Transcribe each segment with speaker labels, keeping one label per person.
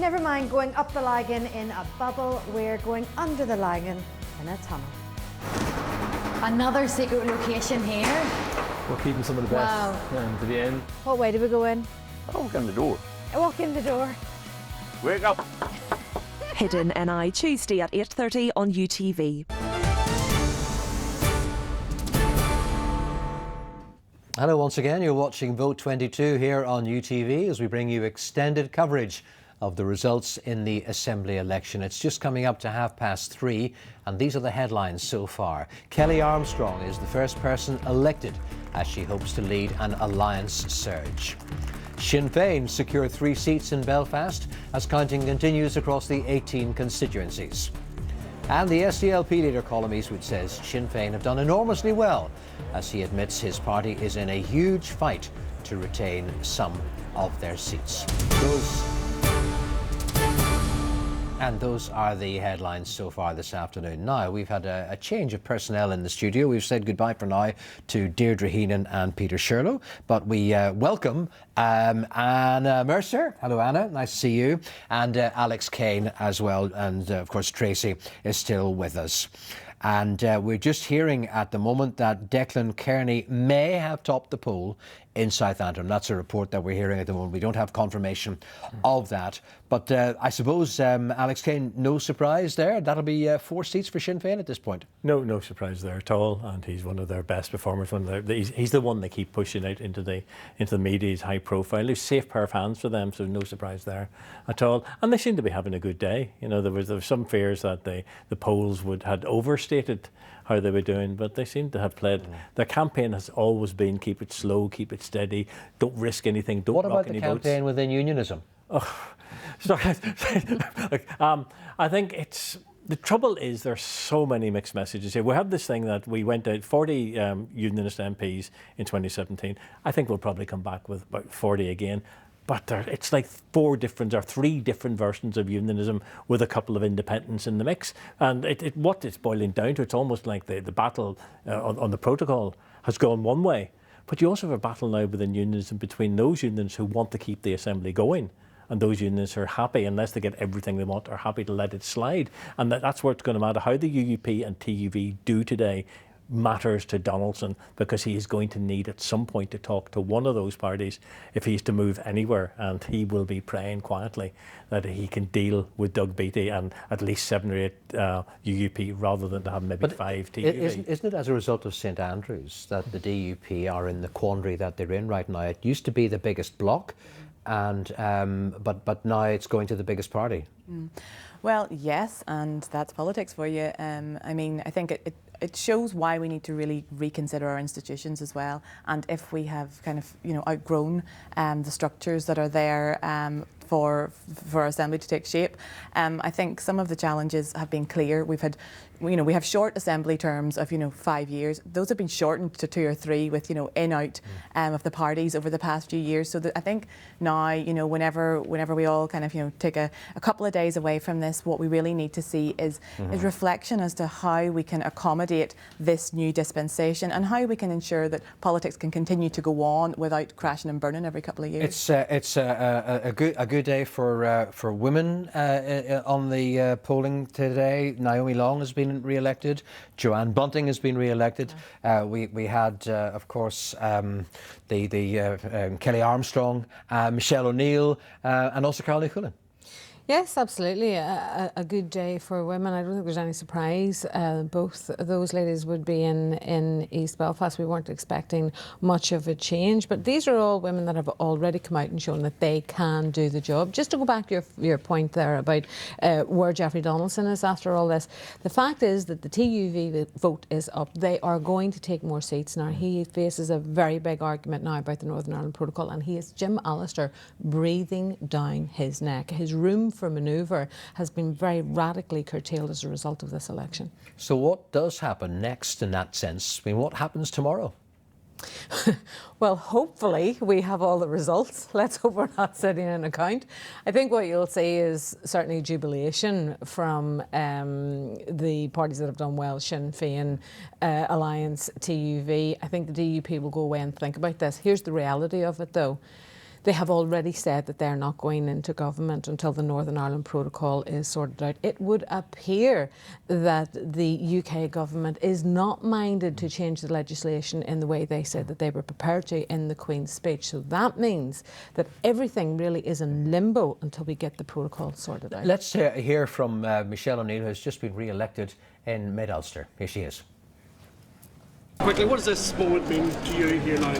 Speaker 1: Never mind going up the Lagan in a bubble, we're going under the Lagan in a tunnel.
Speaker 2: Another secret location here.
Speaker 3: We're keeping some of the best to the end.
Speaker 1: What way do we go in?
Speaker 4: Oh, walk in the door.
Speaker 1: I walk in the door.
Speaker 4: Wake up!
Speaker 5: Hidden NI, Tuesday at 8:30 on UTV.
Speaker 6: Hello once again, you're watching Vote 22 here on UTV as we bring you extended coverage of the results in the Assembly election. It's just coming up to 3:30 and these are the headlines so far. Kelly Armstrong is the first person elected as she hopes to lead an alliance surge. Sinn Féin secured 3 seats in Belfast as counting continues across the 18 constituencies. And the SDLP leader Colm Eastwood says Sinn Féin have done enormously well as he admits his party is in a huge fight to retain some of their seats. Those are the headlines so far this afternoon. Now, we've had a change of personnel in the studio. We've said goodbye for now to Deirdre Heenan and Peter Shirlow, but we welcome Anna Mercer. Hello, Anna. Nice to see you. And Alex Kane as well. And, of course, Tracy is still with us. And we're just hearing at the moment that Declan Kearney may have topped the poll in South Antrim. That's a report that we're hearing at the moment. We don't have confirmation of that. But I suppose, Alex Kane, no surprise there. That'll be 4 seats for Sinn Féin at this point.
Speaker 3: No surprise there at all. And he's one of their best performers. He's the one they keep pushing out into the media. He's high profile. He's a safe pair of hands for them, so no surprise there at all. And they seem to be having a good day. You know, there was some fears that the polls had overstated how they were doing, but they seem to have played. Their campaign has always been keep it slow, keep it steady, don't risk anything, don't rock any votes.
Speaker 6: What about the campaign within unionism?
Speaker 3: I think the trouble is there's so many mixed messages here. We have this thing that we went out 40 unionist MPs in 2017. I think we'll probably come back with about 40 again. But it's like 3 different versions of unionism with a couple of independents in the mix. And what it's boiling down to, it's almost like the battle on the protocol has gone one way. But you also have a battle now within unionism between those unions who want to keep the Assembly going and those unions who are happy, unless they get everything they want, are happy to let it slide. And that's where it's going to matter. How the UUP and TUV do today matters to Donaldson, because he is going to need at some point to talk to one of those parties if he's to move anywhere, and he will be praying quietly that he can deal with Doug Beattie and at least 7 or 8 UUP rather than to have maybe 5 TUV.
Speaker 6: Isn't it as a result of St Andrews that the DUP are in the quandary that they're in right now? It used to be the biggest bloc, and but now it's going to the biggest party.
Speaker 7: Well, yes, and that's politics for you. I mean, I think it shows why we need to really reconsider our institutions as well, and if we have kind of outgrown the structures that are there for our Assembly to take shape. I think some of the challenges have been clear. We have short Assembly terms of 5 years. Those have been shortened to 2 or 3 with in out of the parties over the past few years. So I think now whenever we all kind of take a couple of days away from this, what we really need to see is reflection as to how we can accommodate this new dispensation and how we can ensure that politics can continue to go on without crashing and burning every couple of years.
Speaker 6: It's a good day for women on the polling today. Naomi Long has been re-elected. Joanne Bunting has been re-elected. We had, of course, the Kelly Armstrong, Michelle O'Neill, and also Carly Cullen.
Speaker 8: Yes, absolutely. A good day for women. I don't think there's any surprise. Both those ladies would be in East Belfast. We weren't expecting much of a change, but these are all women that have already come out and shown that they can do the job. Just to go back to your point there about where Jeffrey Donaldson is after all this, the fact is that the TUV vote is up. They are going to take more seats now. He faces a very big argument now about the Northern Ireland Protocol, and he is Jim Allister breathing down his neck. His room for manoeuvre has been very radically curtailed as a result of this election.
Speaker 6: So what does happen next in that sense? I mean, what happens tomorrow?
Speaker 8: Well, hopefully we have all the results. Let's hope we're not sitting in an account. I think what you'll see is certainly jubilation from the parties that have done well, Sinn Féin, Alliance, TUV. I think the DUP will go away and think about this. Here's the reality of it though. They have already said that they're not going into government until the Northern Ireland Protocol is sorted out. It would appear that the UK government is not minded to change the legislation in the way they said that they were prepared to in the Queen's speech. So that means that everything really is in limbo until we get the protocol sorted out.
Speaker 6: Let's hear from Michelle O'Neill, who's just been re-elected in Mid-Ulster. Here she is.
Speaker 9: Quickly, what does this moment mean to you here now?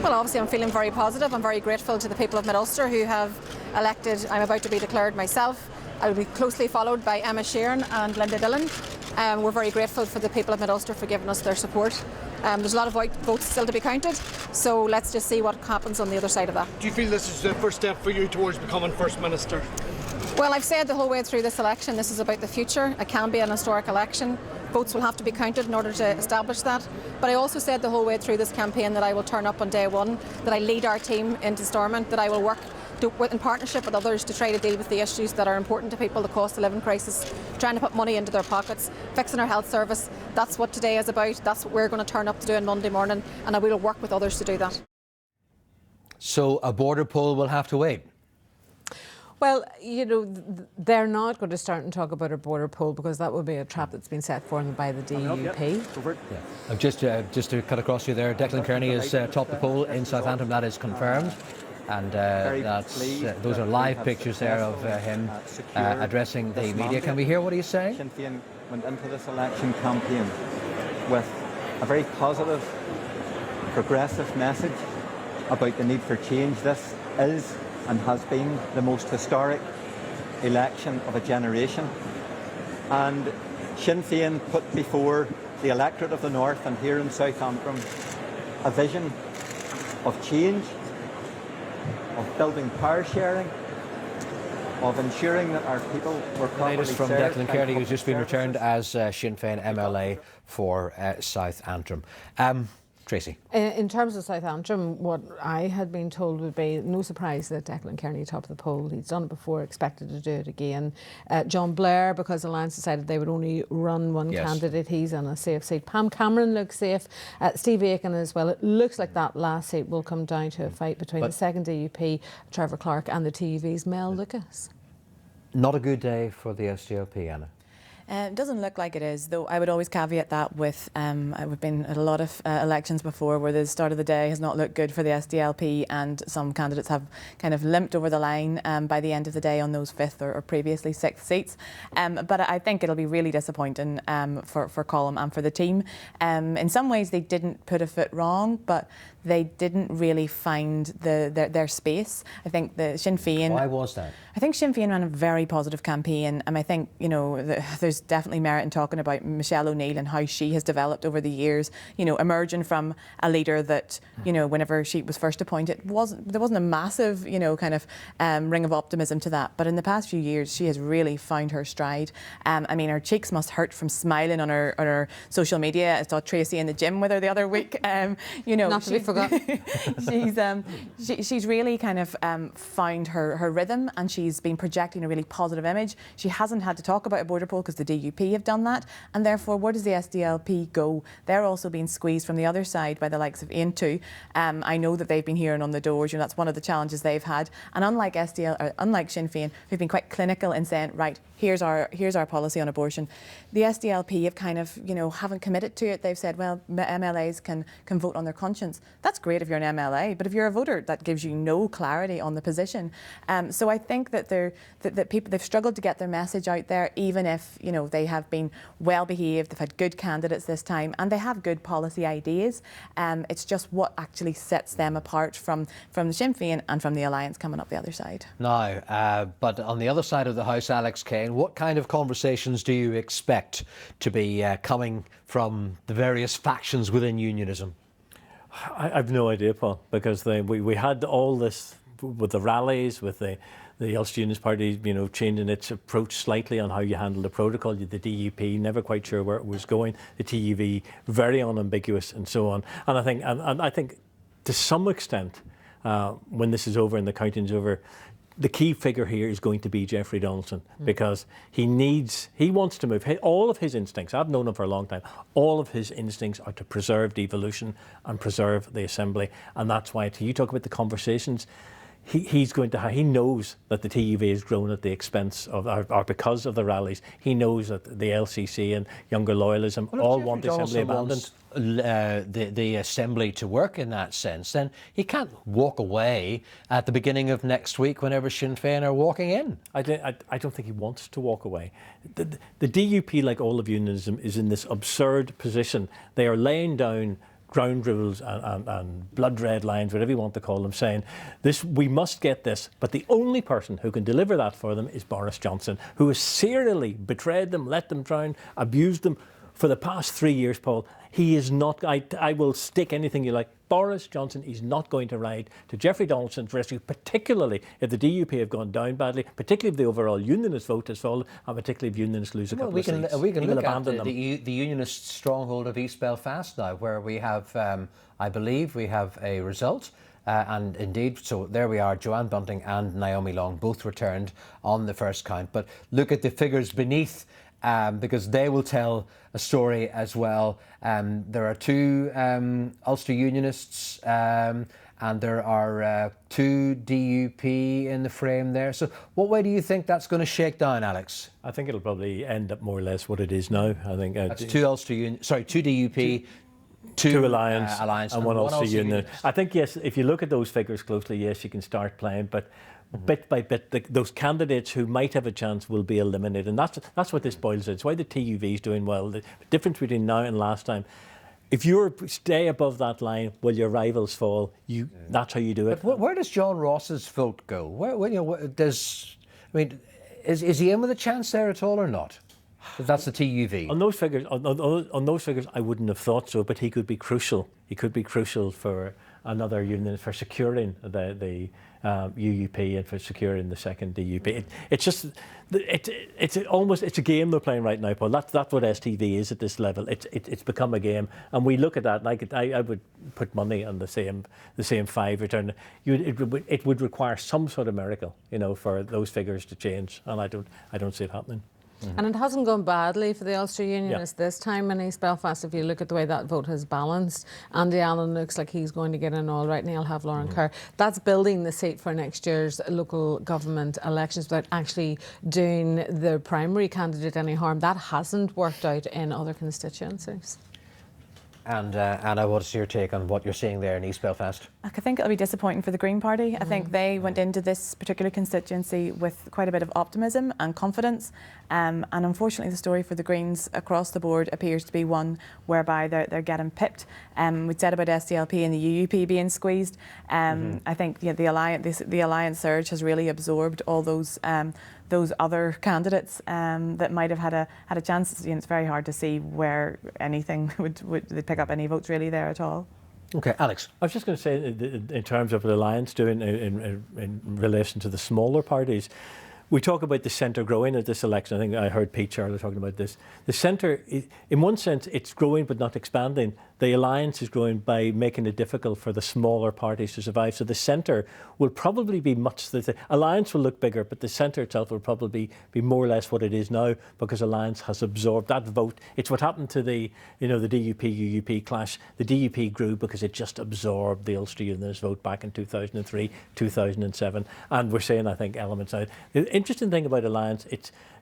Speaker 10: Well, obviously I'm feeling very positive. I'm very grateful to the people of Mid-Ulster who have elected. I'm about to be declared myself. I will be closely followed by Emma Sheeran and Linda Dillon. We're very grateful for the people of Mid-Ulster for giving us their support. There's a lot of votes still to be counted, so let's just see what happens on the other side of that.
Speaker 9: Do you feel this is the first step for you towards becoming First Minister?
Speaker 10: Well, I've said the whole way through this election, this is about the future. It can be an historic election. Votes will have to be counted in order to establish that. But I also said the whole way through this campaign that I will turn up on day one, that I lead our team into Stormont, that I will work in partnership with others to try to deal with the issues that are important to people, the cost of living crisis, trying to put money into their pockets, fixing our health service. That's what today is about. That's what we're going to turn up to do on Monday morning, and I will work with others to do that.
Speaker 6: So a border poll will have to wait?
Speaker 8: Well, you know, they're not going to start and talk about a border poll because that would be a trap that's been set for them by the DUP.
Speaker 6: Just to cut across you there, Declan Kearney has topped the poll in Southampton. That is confirmed. And those are live pictures there of him addressing the media. Can we hear what he's saying?
Speaker 11: Sinn Féin went into this election campaign with a very positive, progressive message about the need for change. This is and has been the most historic election of a generation. And Sinn Féin put before the electorate of the North and here in South Antrim a vision of change, of building power sharing, of ensuring that our people were properly
Speaker 6: Latest from
Speaker 11: served
Speaker 6: Declan
Speaker 11: by
Speaker 6: Kearney, who's
Speaker 11: public
Speaker 6: just been
Speaker 11: services.
Speaker 6: returned as Sinn Féin MLA for South Antrim. Tracy.
Speaker 8: In terms of South Antrim, what I had been told would be no surprise that Declan Kearney topped the poll. He's done it before, expected to do it again. John Blair, because Alliance decided they would only run one candidate, he's on a safe seat. Pam Cameron looks safe. Steve Aiken as well. It looks like that last seat will come down to a fight between the second DUP, Trevor Clark, and the TUV's Mel Lucas.
Speaker 6: Not a good day for the SDLP, Anna.
Speaker 7: It doesn't look like it is, though I would always caveat that with we've been at a lot of elections before where the start of the day has not looked good for the SDLP and some candidates have kind of limped over the line by the end of the day on those 5th or previously 6th seats. But I think it'll be really disappointing for Colm and for the team. In some ways they didn't put a foot wrong, but they didn't really find their space. I think the Sinn Féin...
Speaker 6: Why was that?
Speaker 7: I think Sinn Féin ran a very positive campaign, and I think, you know, there's definitely merit in talking about Michelle O'Neill and how she has developed over the years, you know, emerging from a leader that, you know, whenever she was first appointed, there wasn't a massive, you know, kind of ring of optimism to that. But in the past few years, she has really found her stride. I mean, her cheeks must hurt from smiling on her social media. I saw Tracy in the gym with her the other week. You know,
Speaker 8: not to be forgotten.
Speaker 7: she's really kind of found her rhythm, and she's been projecting a really positive image. She hasn't had to talk about a border poll because the DUP have done that, and therefore where does the SDLP go? They're also being squeezed from the other side by the likes of Aon too. I know that they've been hearing on the doors, you know, that's one of the challenges they've had, and unlike Sinn Féin, who've been quite clinical in saying, right, here's our policy on abortion, the SDLP have kind of, you know, haven't committed to it. They've said, well, MLAs can vote on their conscience. That's great if you're an MLA, but if you're a voter, that gives you no clarity on the position. So I think that they've struggled to get their message out there, even if, you know, they have been well behaved, they've had good candidates this time, and they have good policy ideas. It's just what actually sets them apart from the Sinn Féin and from the Alliance coming up the other side.
Speaker 6: Now, but on the other side of the House, Alex Kane, what kind of conversations do you expect to be coming from the various factions within unionism?
Speaker 3: I've no idea, Paul, because we had all this with the rallies, with the Ulster Unionist Party, you know, changing its approach slightly on how you handle the protocol. The DUP never quite sure where it was going. The TUV very unambiguous, and so on. And I think to some extent, when this is over and the counting's over, the key figure here is going to be Jeffrey Donaldson, because he wants to move. All of his instincts, I've known him for a long time, all of his instincts are to preserve devolution and preserve the Assembly. And that's why, you talk about the conversations, he's going to he knows that the TUV has grown at the expense of, or because of the rallies. He knows that the LCC and younger loyalism all want the Assembly abandoned.
Speaker 6: The Assembly to work in that sense, then he can't walk away at the beginning of next week whenever Sinn Féin are walking in.
Speaker 3: I don't think he wants to walk away. The DUP, like all of unionism, is in this absurd position. They are laying down ground rules and blood red lines, whatever you want to call them, saying this, we must get this, but the only person who can deliver that for them is Boris Johnson, who has serially betrayed them, let them drown, abused them for the past 3 years, Paul. He is not, I will stick anything you like. Boris Johnson is not going to ride to Jeffrey Donaldson's rescue, particularly if the DUP have gone down badly, particularly if the overall unionist vote has fallen, and particularly if unionists lose a couple of seats.
Speaker 6: We can look at the unionist stronghold of East Belfast now, where we have, I believe, we have a result. And indeed, so there we are, Joanne Bunting and Naomi Long both returned on the first count. But look at the figures beneath, because they will tell a story as well. There are 2 Ulster Unionists and there are 2 DUP in the frame there. So what way do you think that's going to shake down, Alex?
Speaker 3: I think it'll probably end up more or less what it is now. I think
Speaker 6: that's 2 DUP,
Speaker 3: 2 Alliance, and 1 Ulster Union.
Speaker 6: Unionist.
Speaker 3: I think, yes, if you look at those figures closely, yes, you can start playing, but bit by bit, those candidates who might have a chance will be eliminated. And that's what this boils down. It's why the TUV is doing well. The difference between now and last time, if you stay above that line, will your rivals fall? That's how you do it.
Speaker 6: But where does John Ross's vote go? Is he in with a chance there at all or not? That's the TUV.
Speaker 3: On those figures, on those figures, I wouldn't have thought so. But he could be crucial. He could be crucial for another union, for securing the UUP and for securing the second DUP. It's a game they're playing right now, Paul. That's what STV is at this level. It's become a game, and we look at that. And I would put money on the same 5 return. It would require some sort of miracle, for those figures to change, and I don't see it happening.
Speaker 8: And it hasn't gone badly for the Ulster Unionists this time in East Belfast. If you look at the way that vote has balanced, Andy Allen looks like he's going to get in all right, and he'll have Lauren Kerr. That's building the seat for next year's local government elections without actually doing the primary candidate any harm. That hasn't worked out in other constituencies.
Speaker 6: And Anna, what's your take on what you're seeing there in East Belfast?
Speaker 7: I think it'll be disappointing for the Green Party. I think they went into this particular constituency with quite a bit of optimism and confidence. And unfortunately, the story for the Greens across the board appears to be one whereby they're getting pipped. We said about SDLP and the UUP being squeezed. I think the alliance surge has really absorbed all those other candidates that might have had a chance. It's very hard to see where anything would pick up any votes really there at all.
Speaker 6: Okay, Alex.
Speaker 3: I was just going to say, in terms of the alliance doing in relation to the smaller parties, we talk about the centre growing at this election. I think I heard Pete Charlotte talking about this. The centre, in one sense, it's growing but not expanding. The alliance is growing by making it difficult for the smaller parties to survive. So the centre will probably be the alliance will look bigger, but the centre itself will probably be more or less what it is now, because alliance has absorbed that vote. It's what happened to the DUP-UUP clash. The DUP grew because it just absorbed the Ulster Unionist vote back in 2003, 2007, and we're seeing, I think, elements out. The interesting thing about alliance,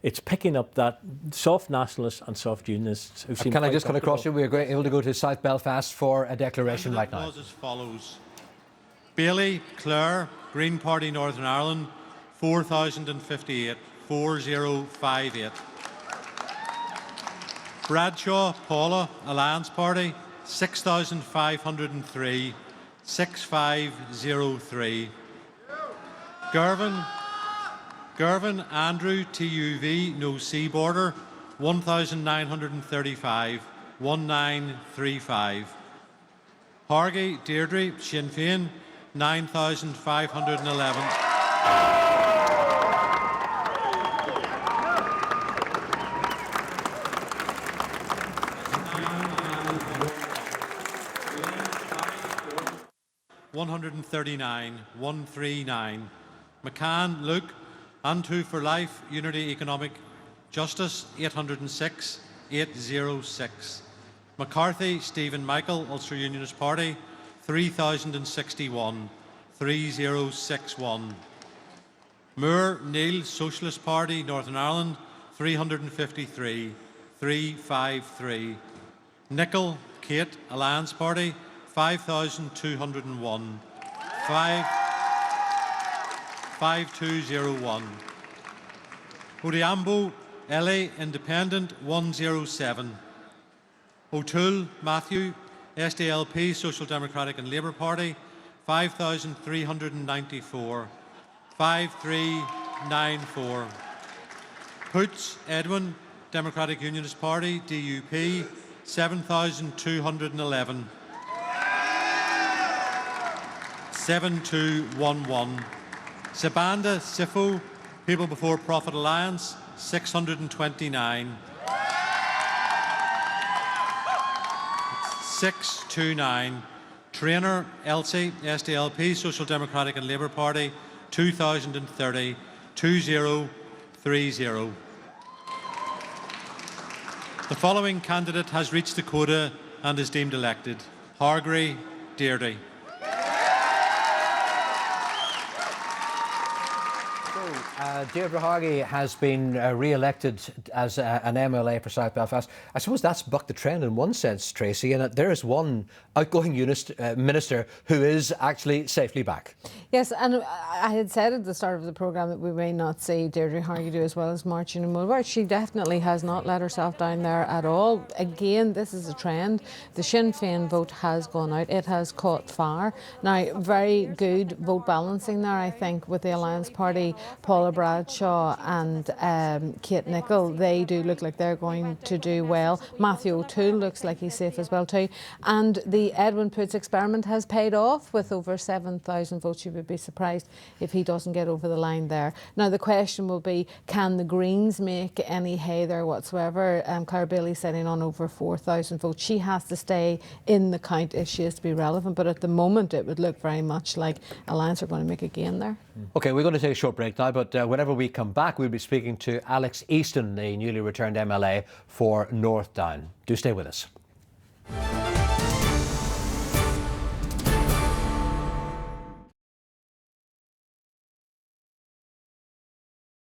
Speaker 3: it's picking up that soft nationalists and soft unionists who seem.
Speaker 6: Can I just cut across you? We are able to go to South Belfast for a declaration right now.
Speaker 12: As follows: Bailey, Clare, Green Party Northern Ireland, 4,058, 4058. Bradshaw, Paula, Alliance Party, 6,503, 6503. Girvan, Andrew, TUV, no C border, 1,935, 1935. Hargey, Deirdre, Sinn Féin, 9,511. $139, 139. McCann, Luke, Antu for Life, Unity Economic Justice, 806, 806. McCarthy, Stephen Michael, Ulster Unionist Party, 3,061, 3061. Moore Neil, Socialist Party, Northern Ireland, 353, 353. Nicol Kate, Alliance Party, 5,201, 5201. Odiambo Ellie, Independent, 107. O'Toole Matthew, SDLP, Social Democratic and Labour Party, 5,394, 5394. Poots Edwin, Democratic Unionist Party, DUP, 7,211, 7211. Sabanda Sifo, People Before Profit Alliance, 629, 629. Trainer Elsie, SDLP, Social Democratic and Labour Party, 2,030, 2030. The following candidate has reached the quota and is deemed elected. Hargreave Deirdre.
Speaker 6: Deirdre Hargey has been re-elected as an MLA for South Belfast. I suppose that's bucked the trend in one sense, Tracy, and there is one outgoing minister who is actually safely back.
Speaker 8: Yes, and I had said at the start of the programme that we may not see Deirdre Hargey do as well as Martin Mulvert. She definitely has not let herself down there at all. Again, this is a trend. The Sinn Féin vote has gone out. It has caught fire. Now, very good vote balancing there, I think, with the Alliance Party, Paula Bradshaw and Kate Nicol. They do look like they're going to do well. Matthew O'Toole looks like he's safe as well too. And the Edwin Poots experiment has paid off with over 7,000 votes. You would be surprised if he doesn't get over the line there. Now the question will be, can the Greens make any hay there whatsoever? Claire Bailey sitting on over 4,000 votes. She has to stay in the count if she is to be relevant, but at the moment it would look very much like Alliance are going to make a gain there.
Speaker 6: OK, we're going to take a short break now, but whenever we come back we'll be speaking to Alex Easton, the newly returned MLA for North Down. Do stay with us.